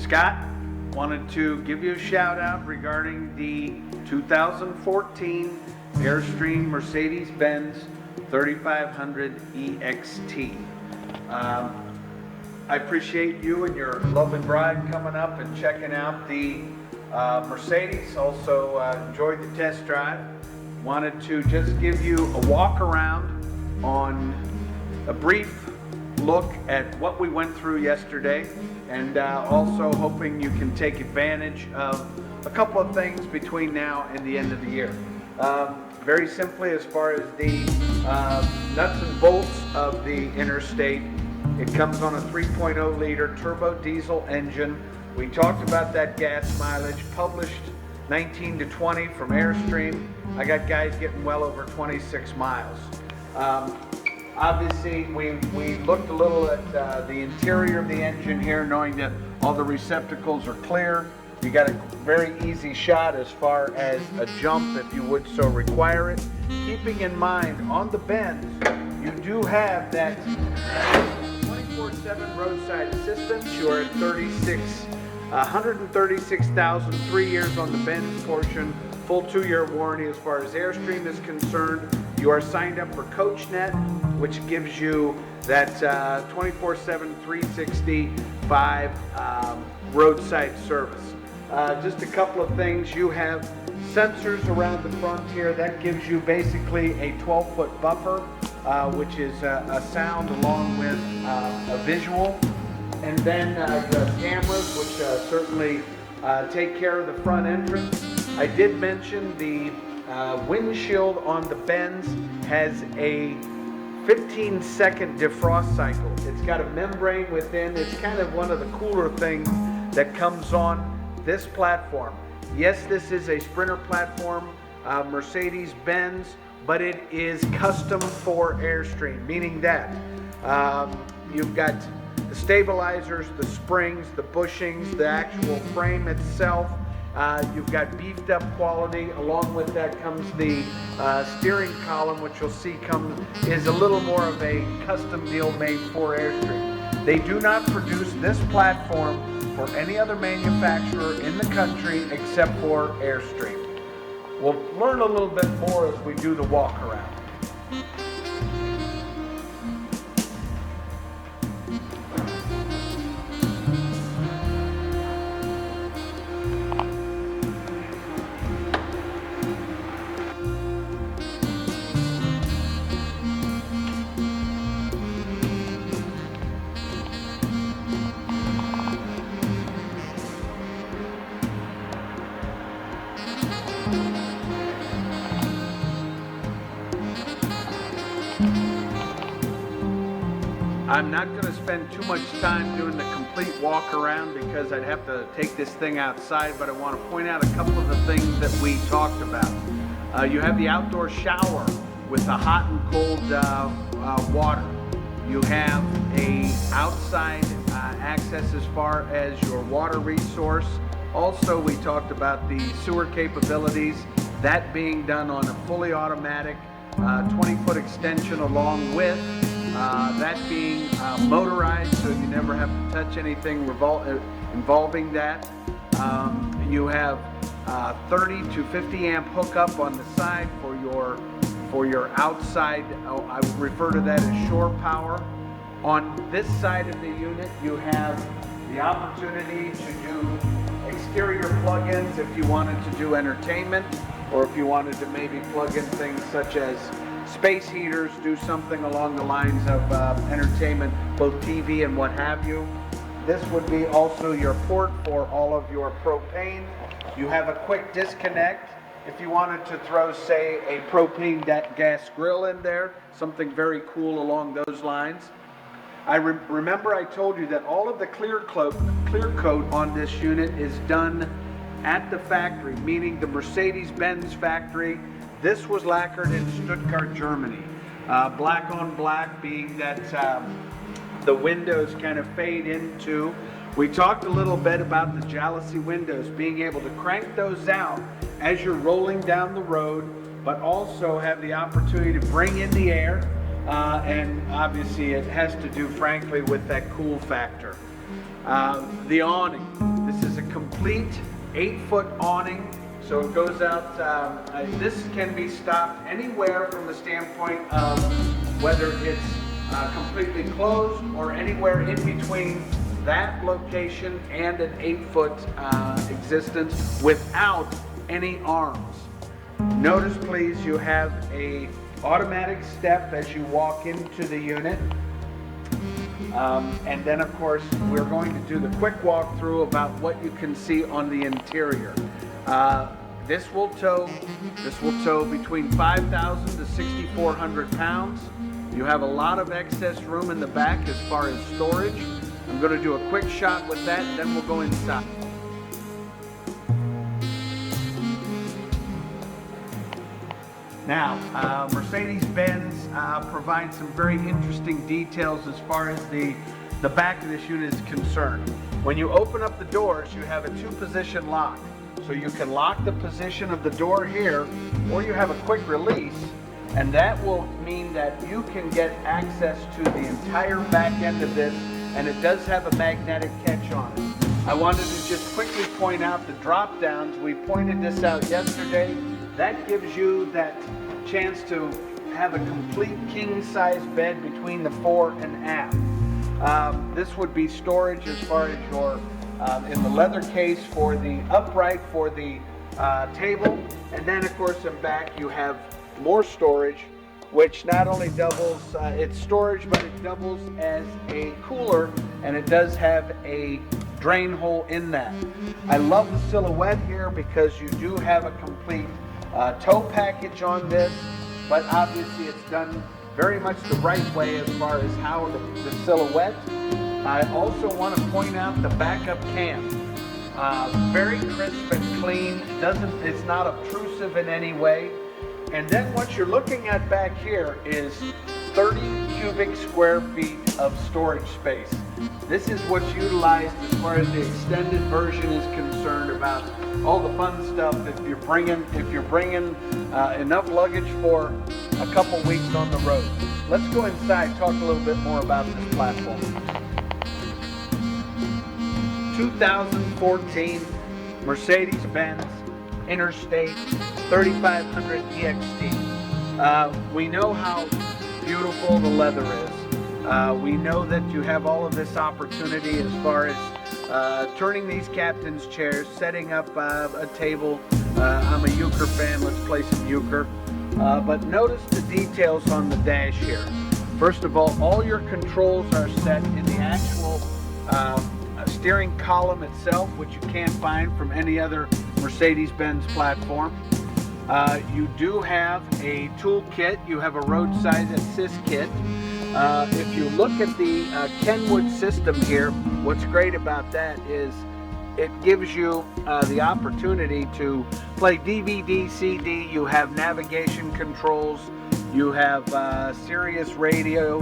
Scott, wanted to give you a shout out regarding the 2014 Airstream Mercedes-Benz 3500 EXT. I appreciate you and your lovely bride coming up and checking out the Mercedes. Also enjoyed the test drive. Wanted to just give you a walk around on a brief look at what we went through yesterday, and also hoping you can take advantage of a couple of things between now and the end of the year. Very simply, as far as the nuts and bolts of the Interstate, it comes on a 3.0 liter turbo diesel engine. We talked about that gas mileage, published 19 to 20 from Airstream. I got guys getting well over 26 miles. Obviously, we looked a little at the interior of the engine here, knowing that all the receptacles are clear. You got a very easy shot as far as a jump if you would so require it. Keeping in mind, on the Benz, you do have that 24/7 roadside assistance. You are at 136,000, 3 years on the Benz portion, full 2-year warranty as far as Airstream is concerned. You are signed up for CoachNet, which gives you that 24/7, 365 roadside service. Just a couple of things. You have sensors around the front here. That gives you basically a 12-foot buffer, which is a sound along with a visual. And then the cameras, which certainly take care of the front entrance. I did mention the windshield on the Benz has a 15-second defrost cycle. It's got a membrane within. It's kind of one of the cooler things that comes on this platform. Yes, this is a Sprinter platform, Mercedes-Benz, but it is custom for Airstream, meaning that you've got the stabilizers, the springs, the bushings, the actual frame itself. You've got beefed up quality. Along with that comes the steering column, which you'll see is a little more of a custom deal made for Airstream. They do not produce this platform for any other manufacturer in the country except for Airstream. We'll learn a little bit more as we do the walk around. I'm not going to spend too much time doing the complete walk around because I'd have to take this thing outside, but I want to point out a couple of the things that we talked about. You have the outdoor shower with the hot and cold water. You have a outside access as far as your water resource. Also, we talked about the sewer capabilities, that being done on a fully automatic 20-foot extension, along with that being motorized, so you never have to touch anything involving that. You have 30 to 50 amp hookup on the side for your outside. I would refer to that as shore power. On this side of the unit, you have the opportunity to do exterior plug-ins if you wanted to do entertainment, or if you wanted to maybe plug in things such as space heaters, do something along the lines of entertainment, both TV and what have you. This would be also your port for all of your propane. You have a quick disconnect if you wanted to throw, say, a propane gas grill in there, something very cool along those lines. I remember I told you that all of the clear coat on this unit is done at the factory, meaning the Mercedes-Benz factory. This was lacquered in Stuttgart, Germany. Black on black, being that the windows kind of fade into. We talked a little bit about the jalousie windows, being able to crank those out as you're rolling down the road, but also have the opportunity to bring in the air. And obviously it has to do, frankly, with that cool factor. The awning. complete 8-foot awning. So it goes out, this can be stopped anywhere from the standpoint of whether it's completely closed or anywhere in between that location and an 8-foot existence without any arms. Notice please, you have a automatic step as you walk into the unit. And then of course, we're going to do the quick walkthrough about what you can see on the interior. This will tow between 5,000 to 6,400 pounds. You have a lot of excess room in the back as far as storage. I'm going to do a quick shot with that, and then we'll go inside. Now, Mercedes-Benz provides some very interesting details as far as the back of this unit is concerned. When you open up the doors, you have a 2-position lock. So you can lock the position of the door here, or you have a quick release, and that will mean that you can get access to the entire back end of this, and it does have a magnetic catch on it. I wanted to just quickly point out the drop downs. We pointed this out yesterday. That gives you that chance to have a complete king-size bed between the fore and aft. This would be storage as far as your in the leather case for the upright for the table, and then of course in back you have more storage, which not only doubles it's storage, but it doubles as a cooler, and it does have a drain hole in that. I love the silhouette here because you do have a complete tow package on this, but obviously it's done very much the right way as far as how the silhouette. I also want to point out the backup cam. Very crisp and clean. It's not obtrusive in any way. And then what you're looking at back here is 30 cubic square feet of storage space. This is what's utilized as far as the extended version is concerned, about all the fun stuff if you're bringing enough luggage for a couple weeks on the road. Let's go inside, talk a little bit more about this platform. 2014 Mercedes-Benz Interstate 3500 EXT. We know how beautiful the leather is. We know that you have all of this opportunity as far as turning these captain's chairs, setting up a table. I'm a euchre fan, let's play some euchre. But notice the details on the dash here. First of all your controls are set in the actual steering column itself, which you can't find from any other Mercedes-Benz platform. You do have a tool kit. You have a roadside assist kit. If you look at the Kenwood system here, what's great about that is it gives you the opportunity to play DVD, CD. You have navigation controls. You have Sirius radio.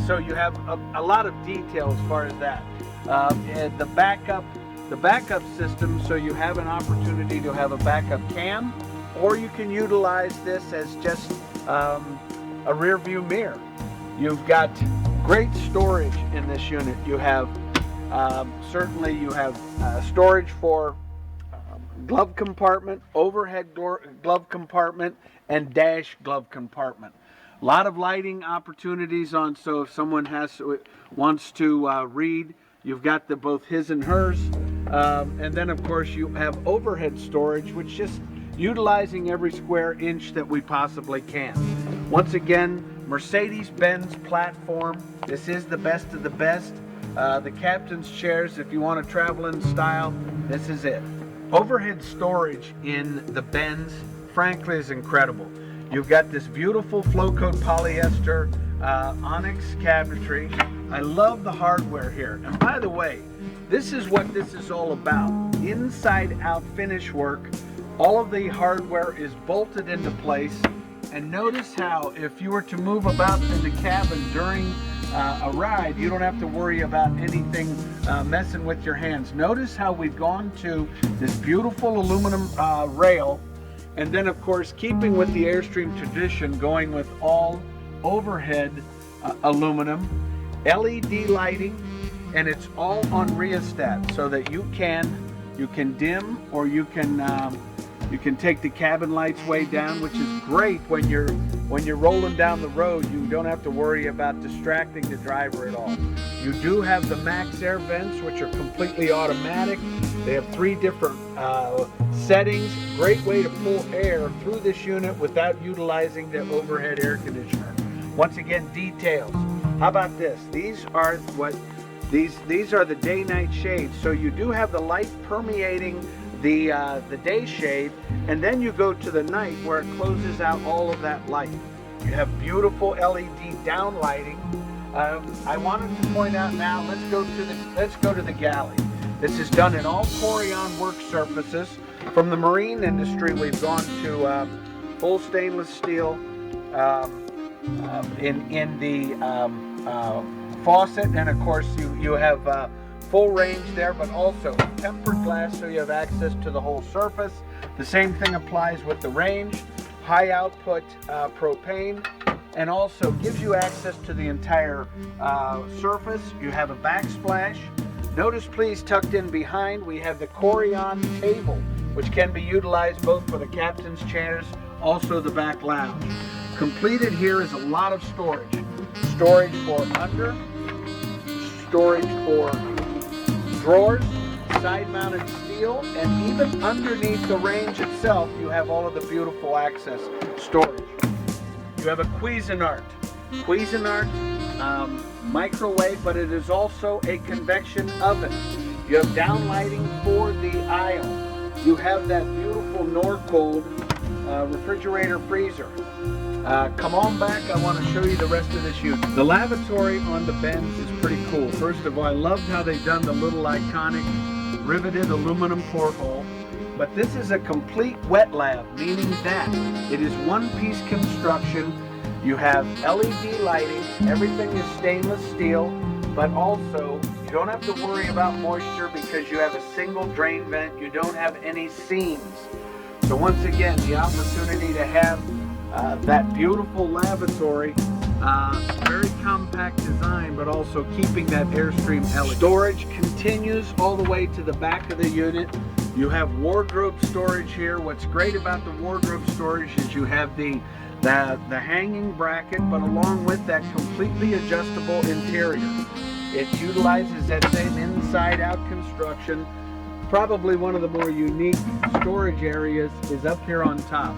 So you have a lot of detail as far as that. And the backup system, so you have an opportunity to have a backup cam, or you can utilize this as just a rear view mirror. You've got great storage in this unit. You have certainly you have storage for glove compartment, overhead glove compartment, and dash glove compartment. A lot of lighting opportunities on, so if someone wants to read, you've got both his and hers. And then of course you have overhead storage, which just utilizing every square inch that we possibly can. Once again, Mercedes-Benz platform. This is the best of the best. The captain's chairs, if you want to travel in style, this is it. Overhead storage in the Benz, frankly, is incredible. You've got this beautiful flow-coat polyester onyx cabinetry. I love the hardware here. And by the way, this is what this is all about. Inside out finish work. All of the hardware is bolted into place. And notice how if you were to move about in the cabin during a ride, you don't have to worry about anything messing with your hands. Notice how we've gone to this beautiful aluminum rail, and then of course keeping with the Airstream tradition, going with all overhead aluminum, LED lighting, and it's all on rheostat so that you can You can dim, or you can take the cabin lights way down, which is great when you're rolling down the road. You don't have to worry about distracting the driver at all. You do have the max air vents, which are completely automatic. They have 3 different settings. Great way to pull air through this unit without utilizing the overhead air conditioner. Once again, details. How about this? These are the day-night shades. So you do have the light permeating the day shade, and then you go to the night where it closes out all of that light. You have beautiful LED down lighting. I wanted to point out now, let's go to the galley. This is done in all Corian work surfaces. From the marine industry, we've gone to full stainless steel in the faucet, and of course you have full range there, but also tempered glass, so you have access to the whole surface. The same thing applies with the range. High output propane, and also gives you access to the entire surface. You have a backsplash. Notice, please, tucked in behind, we have the Corian table, which can be utilized both for the captain's chairs, also the back lounge. Completed here is a lot of storage. Storage for under, storage for drawers, side-mounted steel, and even underneath the range itself, you have all of the beautiful access storage. You have a Cuisinart. Microwave, but it is also a convection oven. You have downlighting for the aisle. You have that beautiful Norcold refrigerator freezer. Come on back, I want to show you the rest of this unit. The lavatory on the Benz is pretty cool. First of all, I loved how they've done the little iconic riveted aluminum porthole. But this is a complete wet lab, meaning that it is one-piece construction. You have LED lighting, everything is stainless steel, but also you don't have to worry about moisture because you have a single drain vent. You don't have any seams. So once again, the opportunity to have that beautiful lavatory, very compact design, but also keeping that Airstream elegance. Storage continues all the way to the back of the unit. You have wardrobe storage here. What's great about the wardrobe storage is you have the hanging bracket, but along with that completely adjustable interior. It utilizes that same inside-out construction. Probably one of the more unique storage areas is up here on top.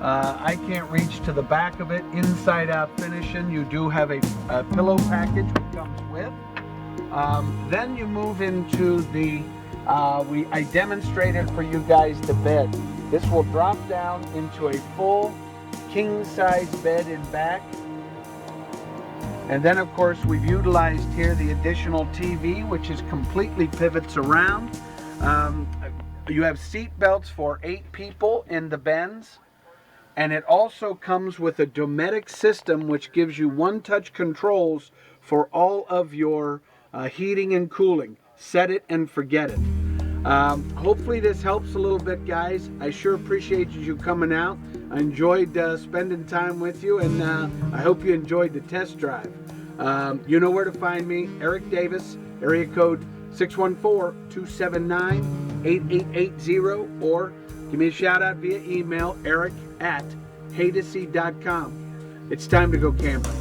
I can't reach to the back of it. Inside-out finishing. You do have a pillow package which comes with. Then you move into the, I demonstrated for you guys the bed. This will drop down into a full king-size bed in back. And then of course we've utilized here the additional TV, which is completely pivots around. You have seat belts for 8 people in the Benz. And it also comes with a Dometic system, which gives you one-touch controls for all of your heating and cooling. Set it and forget it. Hopefully this helps a little bit, guys. I sure appreciate you coming out. I enjoyed spending time with you, and I hope you enjoyed the test drive. You know where to find me, Eric Davis, area code 614-279-8880, or give me a shout out via email, eric@haydocy.com. It's time to go camping.